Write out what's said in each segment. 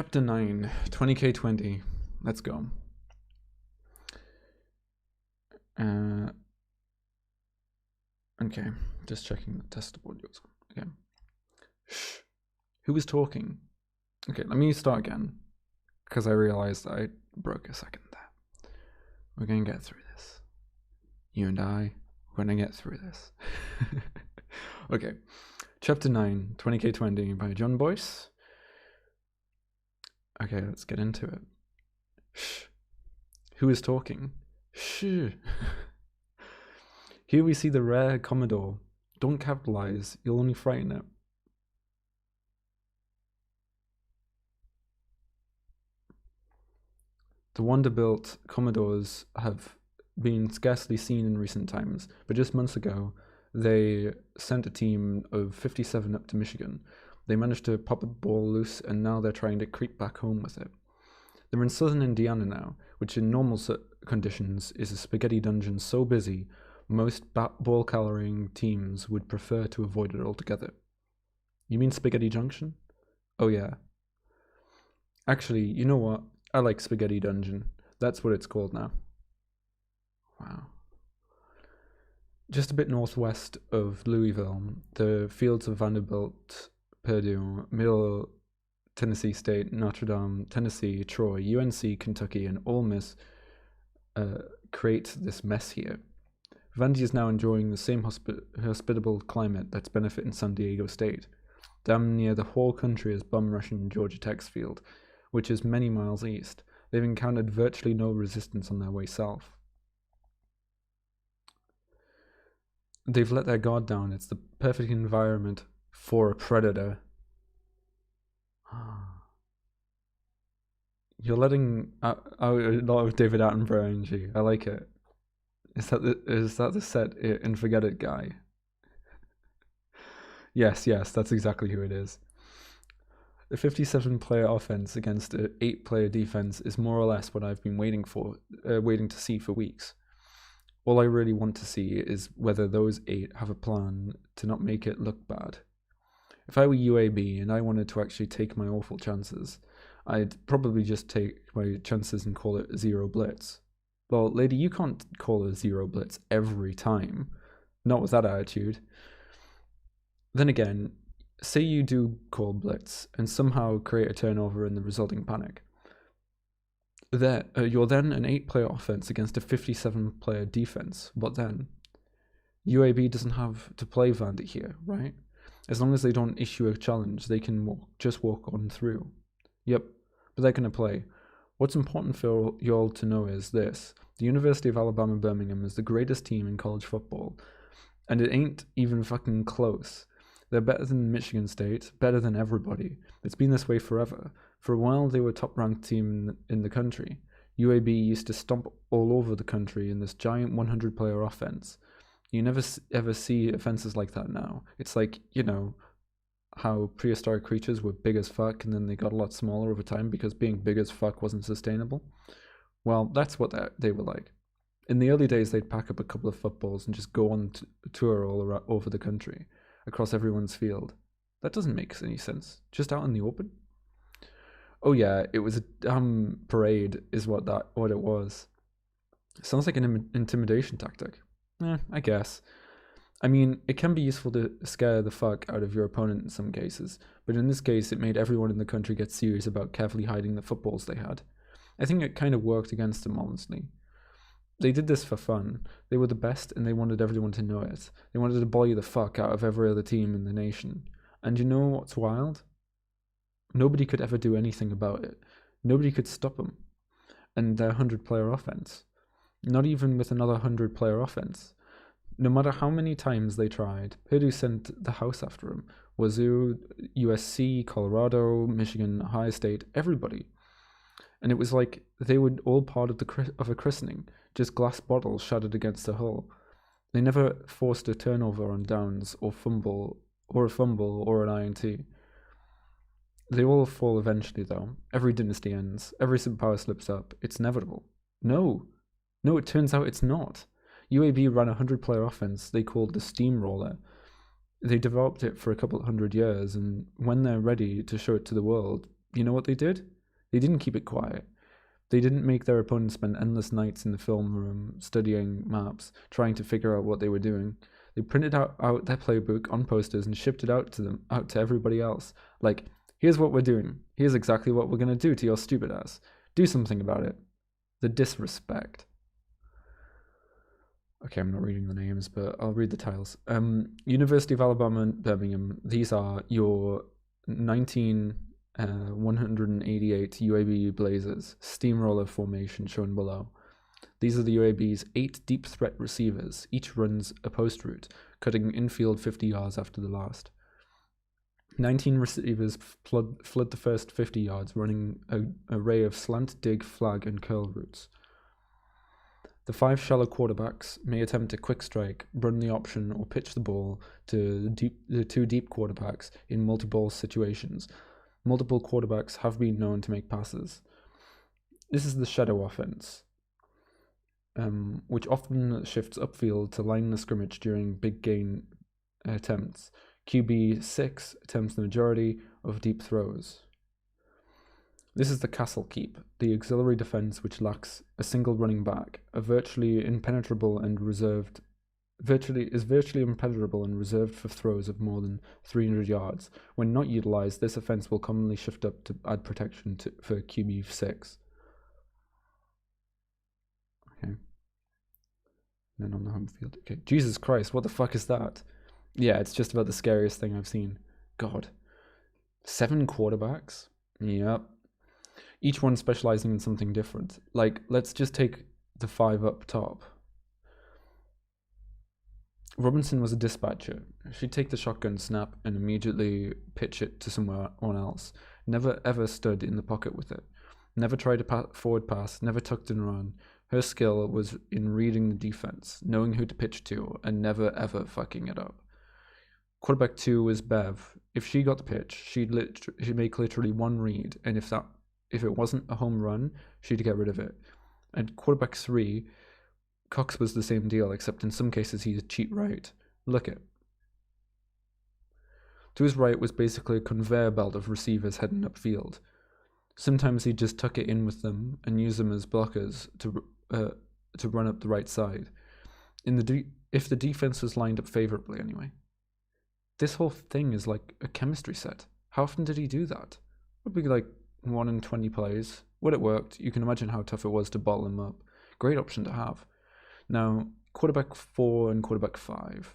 Chapter 9, 20k20. Let's go. Okay, just checking the test audios. Okay. Shh. Who was talking? Okay, let me start again, because I realized I broke a second there. We're gonna get through this. You and I, we're gonna get through this. Okay, Chapter 9, 20k20 by Jon Bois. Okay, let's get into it. Shh. Who is talking? Shh. Here we see the rare Commodore. Don't capitalize, you'll only frighten it. The wonder-built Commodores have been scarcely seen in recent times, but just months ago, they sent a team of 57 up to Michigan. They managed to pop a ball loose, and now they're trying to creep back home with it. They're in southern Indiana now, which in normal conditions is a spaghetti dungeon so busy, most ball-carrying teams would prefer to avoid it altogether. You mean Spaghetti Junction? Oh yeah. Actually, you know what? I like Spaghetti Dungeon. That's what it's called now. Wow. Just a bit northwest of Louisville, the fields of Vanderbilt, Purdue, Middle Tennessee State, Notre Dame, Tennessee, Troy, UNC, Kentucky, and Ole Miss create this mess here. Vandy is now enjoying the same hospitable climate that's benefiting San Diego State. Damn near the whole country is bum-rushing Georgia Tech's field, which is many miles east. They've encountered virtually no resistance on their way south. They've let their guard down. It's the perfect environment for a predator. You're letting out a lot of David Attenborough energy. I like it. Is that the set it and forget it guy? Yes, that's exactly who it is. The 57-player offense against an 8-player defense is more or less what I've been waiting to see for weeks. All I really want to see is whether those 8 have a plan to not make it look bad. If I were UAB and I wanted to actually take my awful chances, I'd probably just take my chances and call it zero blitz. Well, lady, you can't call a zero blitz every time. Not with that attitude. Then again, say you do call blitz and somehow create a turnover in the resulting panic. You're then an 8-player offense against a 57-player defense. What then? UAB doesn't have to play Vandy here, right? As long as they don't issue a challenge, they can just walk on through. Yep, but they're going to play. What's important for you all to know is this. The University of Alabama Birmingham is the greatest team in college football. And it ain't even fucking close. They're better than Michigan State, better than everybody. It's been this way forever. For a while, they were a top-ranked team in the country. UAB used to stomp all over the country in this giant 100-player offense. You never ever see offenses like that now. It's like, you know, how prehistoric creatures were big as fuck and then they got a lot smaller over time because being big as fuck wasn't sustainable. Well, that's what they were like. In the early days, they'd pack up a couple of footballs and just go on tour all over the country, across everyone's field. That doesn't make any sense. Just out in the open? Oh yeah, it was a damn parade is what it was. Sounds like an intimidation tactic. I guess. I mean, it can be useful to scare the fuck out of your opponent in some cases, but in this case it made everyone in the country get serious about carefully hiding the footballs they had. I think it kind of worked against them, honestly. They did this for fun. They were the best and they wanted everyone to know it. They wanted to bully the fuck out of every other team in the nation. And you know what's wild? Nobody could ever do anything about it. Nobody could stop them. And their 100-player offense. Not even with another 100-player offense. No matter how many times they tried, Purdue sent the house after them. Wazoo, USC, Colorado, Michigan, Ohio State, everybody. And it was like they were all part of a christening, just glass bottles shattered against the hull. They never forced a turnover on downs or a fumble or an INT. They all fall eventually, though. Every dynasty ends. Every superpower slips up. It's inevitable. No, it turns out it's not. UAB ran a 100-player offense they called the Steamroller. They developed it for a couple hundred years, and when they're ready to show it to the world, You know what they did? They didn't keep it quiet. They didn't make their opponents spend endless nights in the film room studying maps, trying to figure out what they were doing. They printed out their playbook on posters and shipped it out to everybody else. Like, here's what we're doing. Here's exactly what we're going to do to your stupid ass. Do something about it. The disrespect. Okay, I'm not reading the names, but I'll read the titles. University of Alabama, Birmingham. These are your 188 UAB Blazers, steamroller formation shown below. These are the UAB's 8 deep threat receivers. Each runs a post route, cutting infield 50 yards after the last. 19 receivers flood the first 50 yards, running an array of slant, dig, flag, and curl routes. The 5 shallow quarterbacks may attempt a quick strike, run the option, or pitch the ball to the 2 deep quarterbacks in multi-ball situations. Multiple quarterbacks have been known to make passes. This is the shadow offense, which often shifts upfield to line the scrimmage during big gain attempts. QB 6 attempts the majority of deep throws. This is the castle keep, the auxiliary defense which lacks a single running back, virtually impenetrable and reserved for throws of more than 300 yards. When not utilized, this offense will commonly shift up to add protection for QB 6. Okay. Then on the home field. Okay. Jesus Christ, what the fuck is that? Yeah, it's just about the scariest thing I've seen. God. 7 quarterbacks? Yep. Each one specializing in something different. Like, let's just take the 5 up top. Robinson was a dispatcher. She'd take the shotgun snap and immediately pitch it to someone else. Never ever stood in the pocket with it. Never tried a forward pass, never tucked and run. Her skill was in reading the defense, knowing who to pitch to, and never ever fucking it up. Quarterback 2 was Bev. If she got the pitch, she'd make literally one read, and if it wasn't a home run, she'd get rid of it. And quarterback 3, Cox was the same deal, except in some cases he'd cheat right. Look it. To his right was basically a conveyor belt of receivers heading upfield. Sometimes he'd just tuck it in with them and use them as blockers to run up the right side. If the defense was lined up favorably, anyway. This whole thing is like a chemistry set. How often did he do that? Would be like 1 in 20 plays. When it worked, you can imagine how tough it was to bottle him up. Great option to have. Now, quarterback 4 and quarterback 5.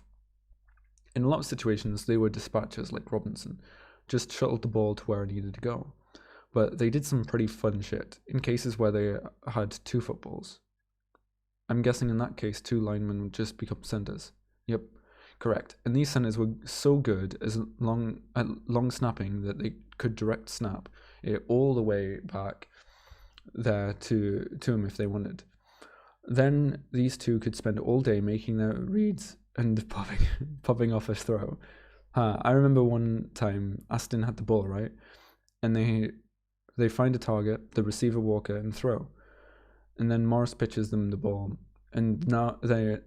In a lot of situations, they were dispatchers like Robinson, just shuttled the ball to where it needed to go. But they did some pretty fun shit in cases where they had 2 footballs. I'm guessing in that case, 2 linemen would just become centers. Yep, correct. And these centers were so good as long snapping that they could direct snap it all the way back there to him if they wanted. Then these 2 could spend all day making their reads and popping off a throw. I remember one time Aston had the ball, right? And they find a target, the receiver Walker, and throw. And then Morris pitches them the ball. And now they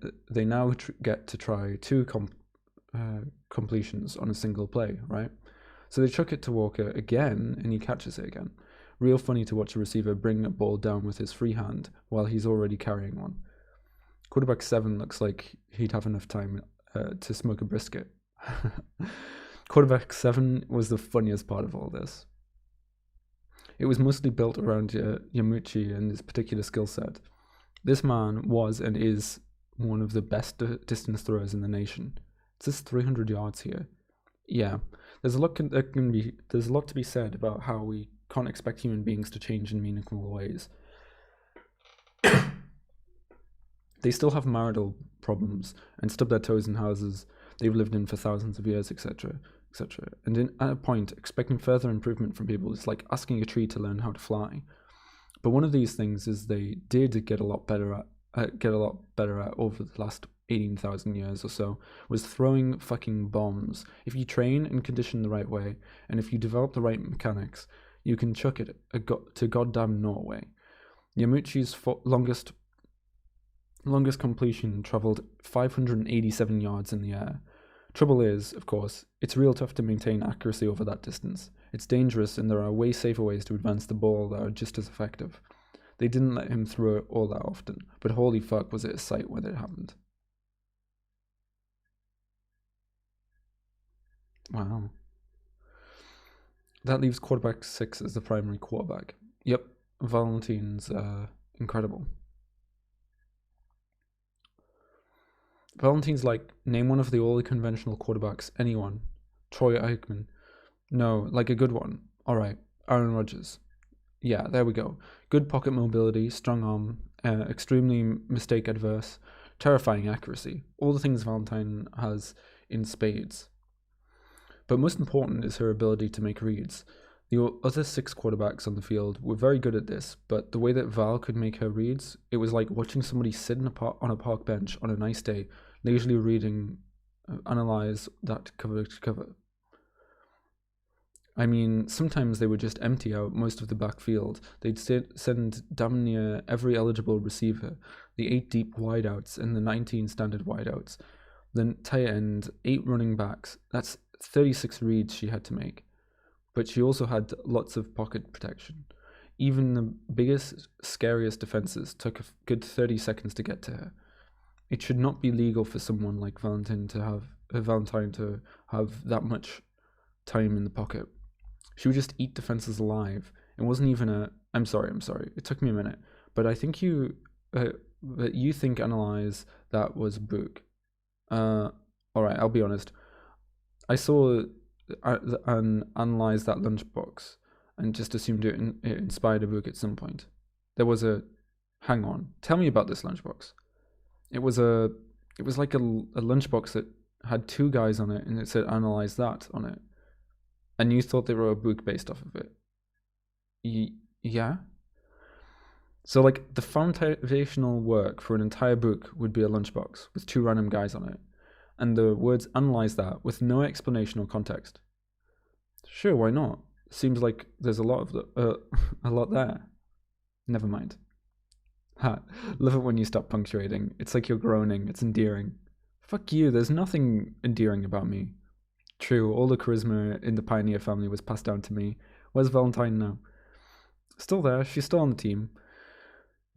get to try 2 completions on a single play, right? So they chuck it to Walker again, and he catches it again. Real funny to watch a receiver bring a ball down with his free hand while he's already carrying one. Quarterback 7 looks like he'd have enough time to smoke a brisket. Quarterback 7 was the funniest part of all this. It was mostly built around Yamuchi and his particular skill set. This man was and is one of the best distance throwers in the nation. It's just 300 yards here. Yeah, there's a lot to be said about how we can't expect human beings to change in meaningful ways. They still have marital problems and stub their toes in houses they've lived in for thousands of years, etc., etc. And at a point, expecting further improvement from people is like asking a tree to learn how to fly. But one of these things is they did get a lot better at over the last 18,000 years or so, was throwing fucking bombs. If you train and condition the right way, and if you develop the right mechanics, you can chuck it to goddamn Norway. Yamuchi's longest completion traveled 587 yards in the air. Trouble is, of course, it's real tough to maintain accuracy over that distance. It's dangerous, and there are way safer ways to advance the ball that are just as effective. They didn't let him throw it all that often, but holy fuck was it a sight when it happened. Wow. That leaves quarterback 6 as the primary quarterback. Yep, Valentin's incredible. Valentin's like, name one of the only conventional quarterbacks, anyone. Troy Aikman. No, like a good one. Alright, Aaron Rodgers. Yeah, there we go. Good pocket mobility, strong arm, extremely mistake adverse, terrifying accuracy. All the things Valentine has in spades. But most important is her ability to make reads. The other 6 quarterbacks on the field were very good at this, but the way that Val could make her reads, it was like watching somebody sit on a park bench on a nice day, leisurely reading, analyze that cover to cover. I mean, sometimes they would just empty out most of the backfield. They'd send damn near every eligible receiver, the 8 deep wideouts and the 19 standard wideouts, then tight end, 8 running backs. That's 36 reads she had to make. But she also had lots of pocket protection. Even the biggest, scariest defenses took a good 30 seconds to get to her. It should not be legal for someone like Valentine to have that much time in the pocket. She would just eat defenses alive. It wasn't even a... I'm sorry. It took me a minute. But I think you think analyze that was a book. Alright, I'll be honest. I saw and analyze that lunchbox and just assumed it inspired a book at some point. There was a... Hang on. Tell me about this lunchbox. It was like a lunchbox that had 2 guys on it and it said analyze that on it. And you thought they wrote a book based off of it? Yeah? So, like, the foundational work for an entire book would be a lunchbox with 2 random guys on it. And the words analyze that with no explanation or context. Sure, why not? Seems like there's a lot there. Never mind. Ha, love it when you stop punctuating. It's like you're groaning. It's endearing. Fuck you, there's nothing endearing about me. True, all the charisma in the Pioneer family was passed down to me. Where's Valentine now? Still there, she's still on the team.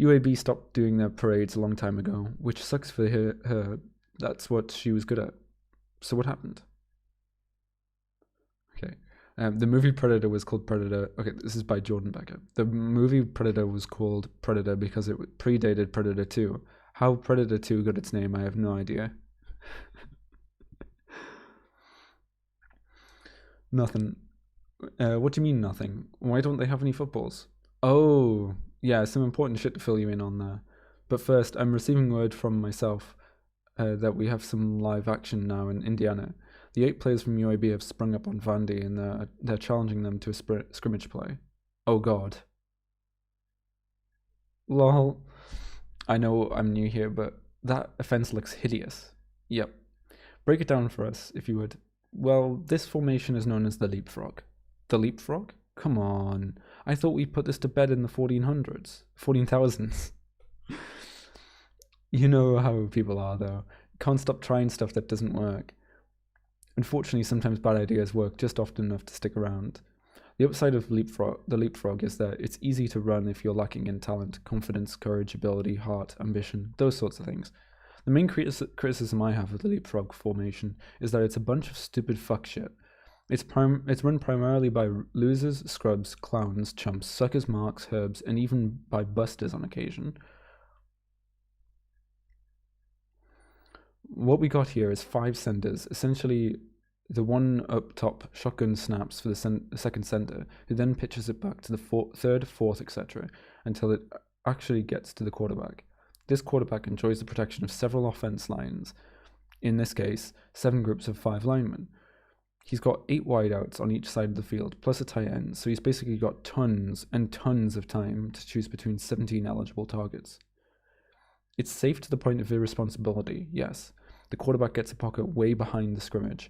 UAB stopped doing their parades a long time ago, which sucks for her. That's what she was good at. So what happened? Okay. The movie Predator was called Predator. Okay, this is by Jordan Becker. The movie Predator was called Predator because it predated Predator 2. How Predator 2 got its name, I have no idea. Nothing. What do you mean nothing? Why don't they have any footballs? Oh, yeah, some important shit to fill you in on there. But first, I'm receiving word from myself that we have some live action now in Indiana. The 8 players from UAB have sprung up on Vandy and they're challenging them to a scrimmage play. Oh god. Lol. I know I'm new here, but that offense looks hideous. Yep. Break it down for us, if you would. Well, this formation is known as the leapfrog. The leapfrog? Come on. I thought we put this to bed in the 14,000s. You know how people are, though. Can't stop trying stuff that doesn't work. Unfortunately, sometimes bad ideas work just often enough to stick around. The upside of the leapfrog is that it's easy to run if you're lacking in talent, confidence, courage, ability, heart, ambition, those sorts of things. The main criticism I have of the leapfrog formation is that it's a bunch of stupid fuck shit. It's run primarily by losers, scrubs, clowns, chumps, suckers, marks, herbs, and even by busters on occasion. What we got here is 5 senders, essentially the one up top shotgun snaps for the second center, who then pitches it back to the third, fourth, etc., until it actually gets to the quarterback. This quarterback enjoys the protection of several offense lines, in this case, 7 groups of 5 linemen. He's got 8 wideouts on each side of the field, plus a tight end, so he's basically got tons and tons of time to choose between 17 eligible targets. It's safe to the point of irresponsibility, yes. The quarterback gets a pocket way behind the scrimmage,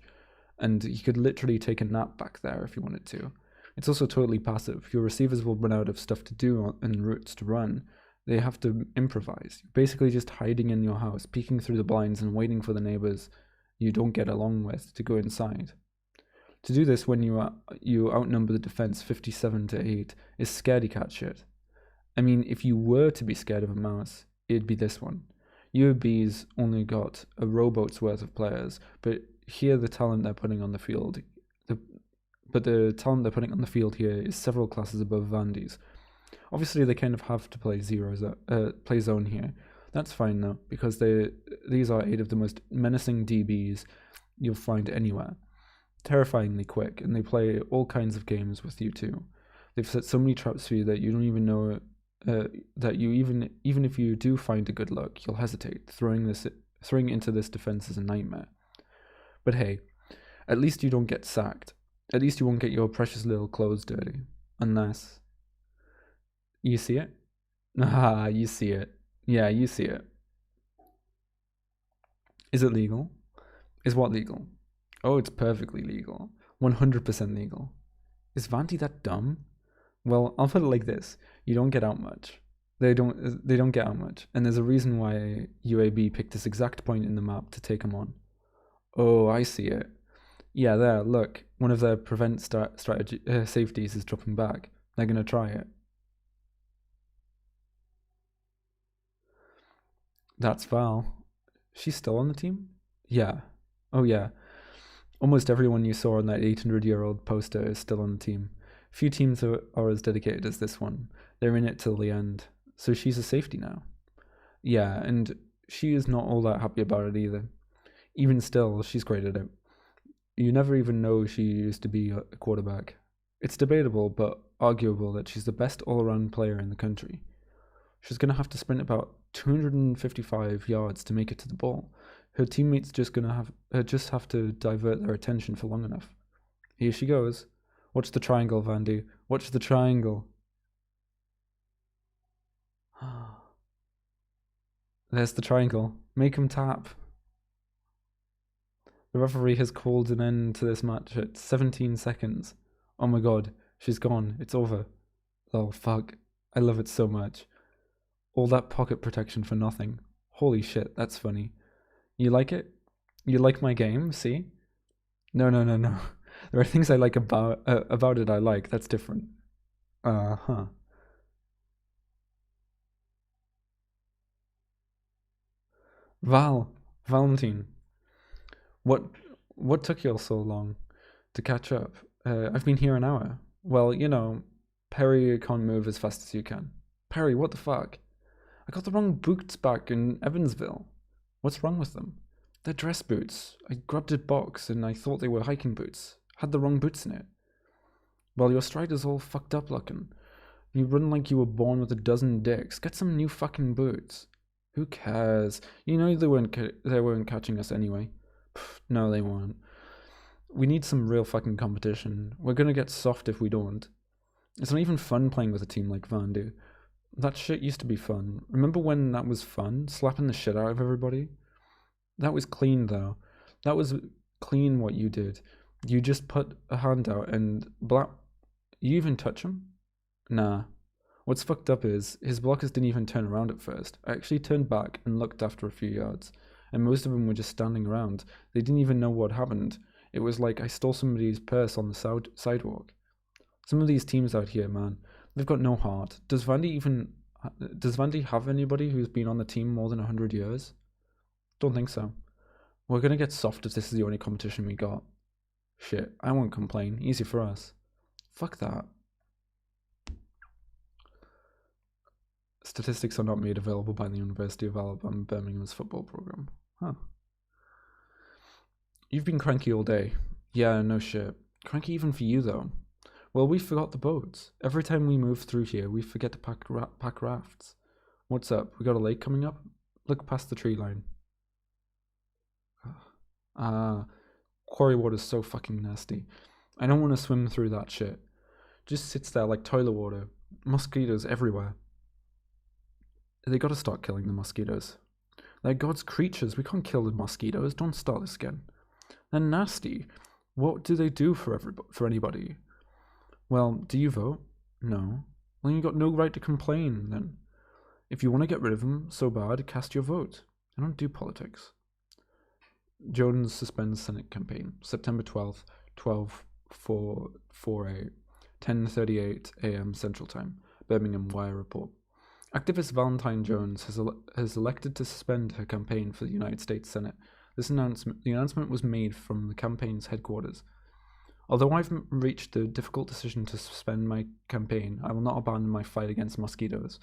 and he could literally take a nap back there if he wanted to. It's also totally passive. Your receivers will run out of stuff to do and routes to run. They have to improvise. You're basically just hiding in your house, peeking through the blinds and waiting for the neighbors you don't get along with to go inside. To do this when you outnumber the defense 57-8 is scaredy cat shit. I mean, if you were to be scared of a mouse, it'd be this one. UAB's only got a rowboat's worth of players, but here the talent they're putting on the field, the talent they're putting on the field here is several classes above Vandy's. Obviously, they kind of have to play play zone here. That's fine though, because these are 8 of the most menacing DBs you'll find anywhere. Terrifyingly quick, and they play all kinds of games with you too. They've set so many traps for you that you don't even know that you even if you do find a good look, you'll hesitate. Throwing into this defense is a nightmare. But hey, at least you don't get sacked. At least you won't get your precious little clothes dirty. Unless... You see it? Ah, you see it. Yeah, you see it. Is it legal? Is what legal? Oh, it's perfectly legal. 100% legal. Is Vandy that dumb? Well, I'll put it like this. You don't get out much. They don't get out much. And there's a reason why UAB picked this exact point in the map to take them on. Oh, I see it. Yeah, there, look. One of their prevent safeties is dropping back. They're going to try it. That's Val. She's still on the team? Yeah. Oh, yeah. Almost everyone you saw on that 800-year-old poster is still on the team. Few teams are as dedicated as this one. They're in it till the end. So she's a safety now. Yeah, and she is not all that happy about it either. Even still, she's great at it. You never even know she used to be a quarterback. It's debatable, but arguable that she's the best all-around player in the country. She's going to have to sprint about 255 yards to make it to the ball. Her teammates just have to divert their attention for long enough. Here she goes. Watch the triangle, Vandy. Watch the triangle. There's the triangle. Make him tap. The referee has called an end to this match at 17 seconds. Oh my god, she's gone. It's over. Oh fuck. I love it so much. All that pocket protection for nothing. Holy shit, that's funny. You like it? You like my game, see? No. There are things I like about it I like. That's different. Uh-huh. Valentine. What took you all so long to catch up? I've been here an hour. Well, you know, Perry can't move as fast as you can. Perry, what the fuck? I got the wrong boots back in Evansville. What's wrong with them? They're dress boots. I grabbed a box and I thought they were hiking boots. Had the wrong boots in it. Well, your strider's all fucked up looking. You run like you were born with a dozen dicks. Get some new fucking boots. Who cares? You know they weren't catching us anyway. Pff, no, they weren't. We need some real fucking competition. We're gonna get soft if we don't. It's not even fun playing with a team like Vandu. That shit used to be fun. Remember when that was fun? Slapping the shit out of everybody? That was clean, though. That was clean what you did. You just put a hand out and You even touch him? Nah. What's fucked up is, his blockers didn't even turn around at first. I actually turned back and looked after a few yards. And most of them were just standing around. They didn't even know what happened. It was like I stole somebody's purse on the sidewalk. Some of these teams out here, man, they've got no heart. Does Vandy have anybody who's been on the team more than 100 years? Don't think so. We're gonna get soft if this is the only competition we got. Shit, I won't complain. Easy for us. Fuck that. Statistics are not made available by the University of Alabama Birmingham's football program. Huh. You've been cranky all day. Yeah, no shit. Cranky even for you, though. Well, we forgot the boats. Every time we move through here, we forget to pack rafts. What's up? We got a lake coming up? Look past the tree line. Quarry water's so fucking nasty. I don't want to swim through that shit. Just sits there like toilet water. Mosquitoes everywhere. They gotta start killing the mosquitoes. They're God's creatures. We can't kill the mosquitoes. Don't start this again. They're nasty. What do they do for anybody? Well, do you vote? No. Well, you got no right to complain, then. If you want to get rid of them so bad, cast your vote. I don't do politics. Jones suspends Senate campaign. September 12th, 12 4:48, 10:38 a.m. Central Time, Birmingham Wire report. Activist Valentine Jones has elected to suspend her campaign for the United States Senate. The announcement was made from the campaign's headquarters. Although I've reached the difficult decision to suspend my campaign, I will not abandon my fight against mosquitoes,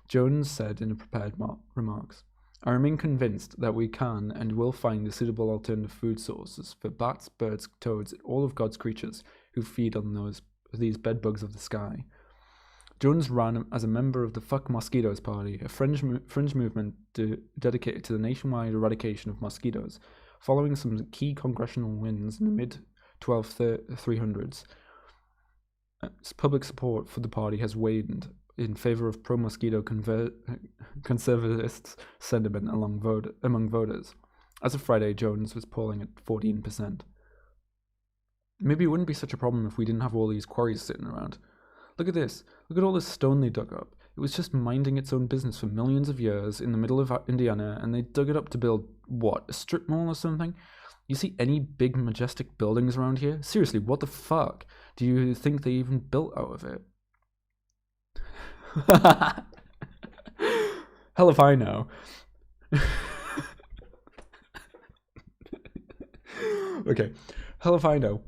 Jones said in prepared remarks. I remain convinced that we can and will find a suitable alternative food sources for bats, birds, toads, all of God's creatures who feed on these bedbugs of the sky. Jones ran as a member of the Fuck Mosquitoes Party, a fringe movement dedicated to the nationwide eradication of mosquitoes. Following some key congressional wins in the mid-300s, public support for the party has waned in favor of pro-mosquito conservatist sentiment among voters. As of Friday, Jones was polling at 14%. Maybe it wouldn't be such a problem if we didn't have all these quarries sitting around. Look at this. Look at all this stone they dug up. It was just minding its own business for millions of years in the middle of Indiana, and they dug it up to build, what, a strip mall or something? You see any big, majestic buildings around here? Seriously, what the fuck do you think they even built out of it? Hell if I know. Okay, hell if I know.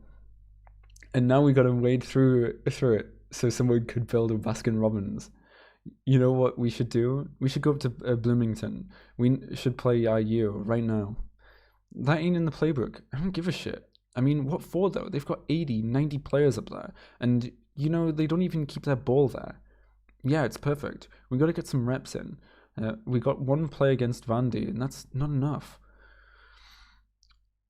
And now we gotta wade through it so someone could build a Baskin Robbins. You know what we should do? We should go up to Bloomington. We should play IU right now. That ain't in the playbook. I don't give a shit. I mean, what for though? They've got 80, 90 players up there. And, you know, they don't even keep their ball there. Yeah, it's perfect. We got to get some reps in. We got one play against Vandy, and that's not enough.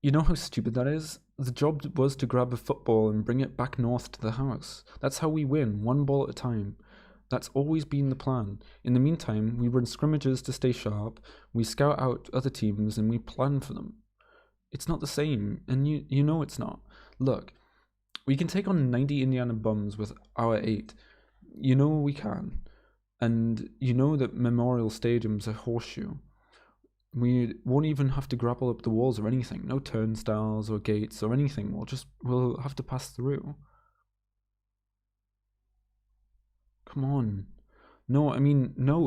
You know how stupid that is? The job was to grab a football and bring it back north to the house. That's how we win, one ball at a time. That's always been the plan. In the meantime, we run scrimmages to stay sharp, we scout out other teams, and we plan for them. It's not the same, and you know it's not. Look, we can take on 90 Indiana bums with our 8. You know we can. And you know that Memorial Stadium's a horseshoe. We won't even have to grapple up the walls or anything. No turnstiles or gates or anything. We'll have to pass through. Come on. No,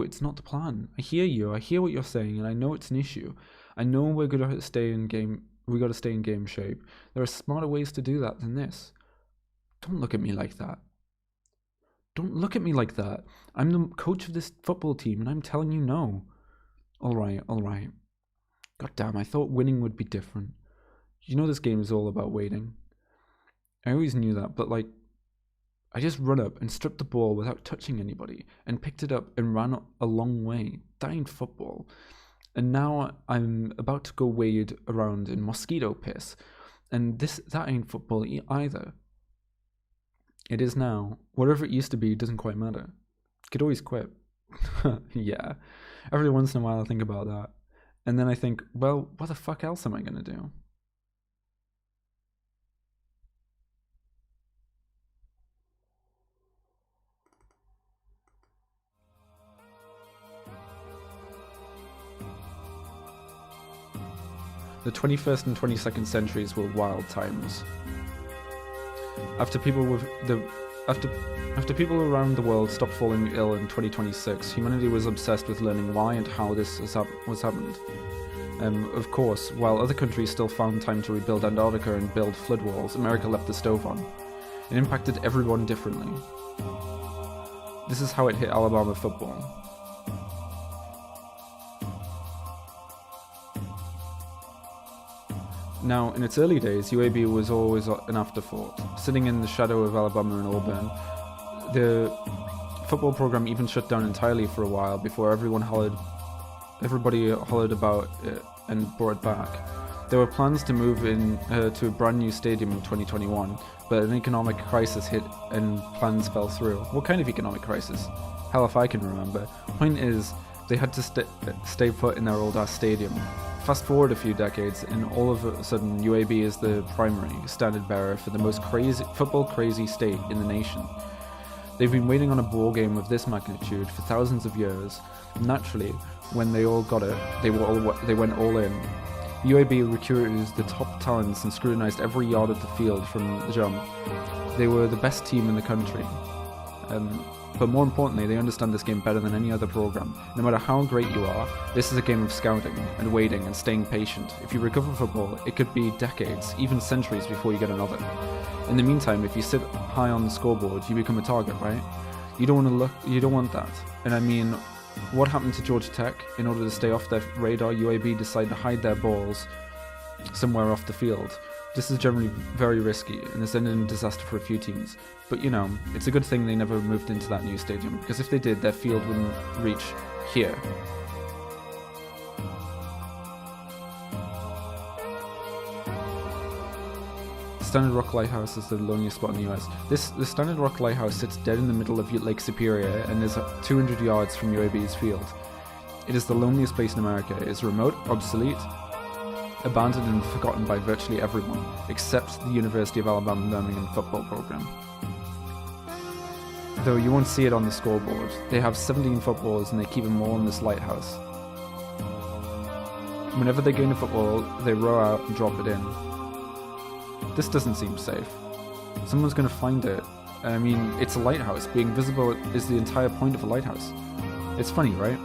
it's not the plan. I hear you. I hear what you're saying, and I know it's an issue. I know we got to stay in game shape. There are smarter ways to do that than this. Don't look at me like that. Don't look at me like that. I'm the coach of this football team, and I'm telling you no. All right. God damn, I thought winning would be different. You know this game is all about waiting. I always knew that, but I just run up and stripped the ball without touching anybody, and picked it up and ran a long way. That ain't football. And now I'm about to go wade around in mosquito piss, and that ain't football either. It is now. Whatever it used to be doesn't quite matter. Could always quit. Yeah. Every once in a while I think about that. And then I think, well, what the fuck else am I going to do? The 21st and 22nd centuries were wild times. After people around the world stopped falling ill in 2026, humanity was obsessed with learning why and how this was happened. Of course, while other countries still found time to rebuild Antarctica and build flood walls, America left the stove on. It impacted everyone differently. This is how it hit Alabama football. Now, in its early days, UAB was always an afterthought, sitting in the shadow of Alabama and Auburn. The football program even shut down entirely for a while before everybody hollered about it and brought it back. There were plans to move to a brand new stadium in 2021, but an economic crisis hit and plans fell through. What kind of economic crisis? Hell if I can remember. Point is, they had to stay put in their old-ass stadium. Fast forward a few decades, and all of a sudden UAB is the primary standard bearer for the most football-crazy state in the nation. They've been waiting on a ball game of this magnitude for thousands of years. Naturally, when they all got it, they went all in. UAB recruited the top talents and scrutinized every yard of the field from the jump. They were the best team in the country. But more importantly, they understand this game better than any other program. No matter how great you are, this is a game of scouting and waiting and staying patient. If you recover football, it could be decades, even centuries before you get another. In the meantime, if you sit high on the scoreboard, you become a target, right? You don't want that. And I mean, what happened to Georgia Tech? In order to stay off their radar, UAB decided to hide their balls somewhere off the field. This is generally very risky, and has ended in disaster for a few teams. But you know, it's a good thing they never moved into that new stadium, because if they did, their field wouldn't reach here. Standard Rock Lighthouse is the loneliest spot in the US. The Standard Rock Lighthouse sits dead in the middle of Lake Superior and is 200 yards from UAB's field. It is the loneliest place in America. It is remote, obsolete, abandoned and forgotten by virtually everyone, except the University of Alabama Birmingham football program. Though you won't see it on the scoreboard, they have 17 footballers and they keep them all in this lighthouse. Whenever they gain a football, they row out and drop it in. This doesn't seem safe. Someone's gonna find it. I mean, it's a lighthouse. Being visible is the entire point of a lighthouse. It's funny, right?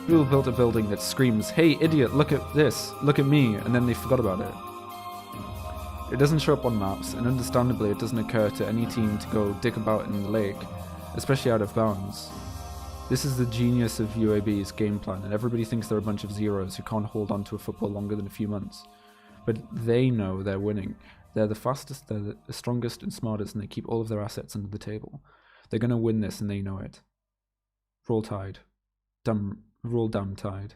People built a building that screams, "Hey idiot, look at this, look at me," and then they forgot about it. It doesn't show up on maps, and understandably it doesn't occur to any team to go dick about in the lake, especially out of bounds. This is the genius of UAB's game plan, and everybody thinks they're a bunch of zeros who can't hold on to a football longer than a few months. But they know they're winning. They're the fastest, they're the strongest and smartest, and they keep all of their assets under the table. They're gonna win this and they know it. Roll Tide. Roll damn Tide.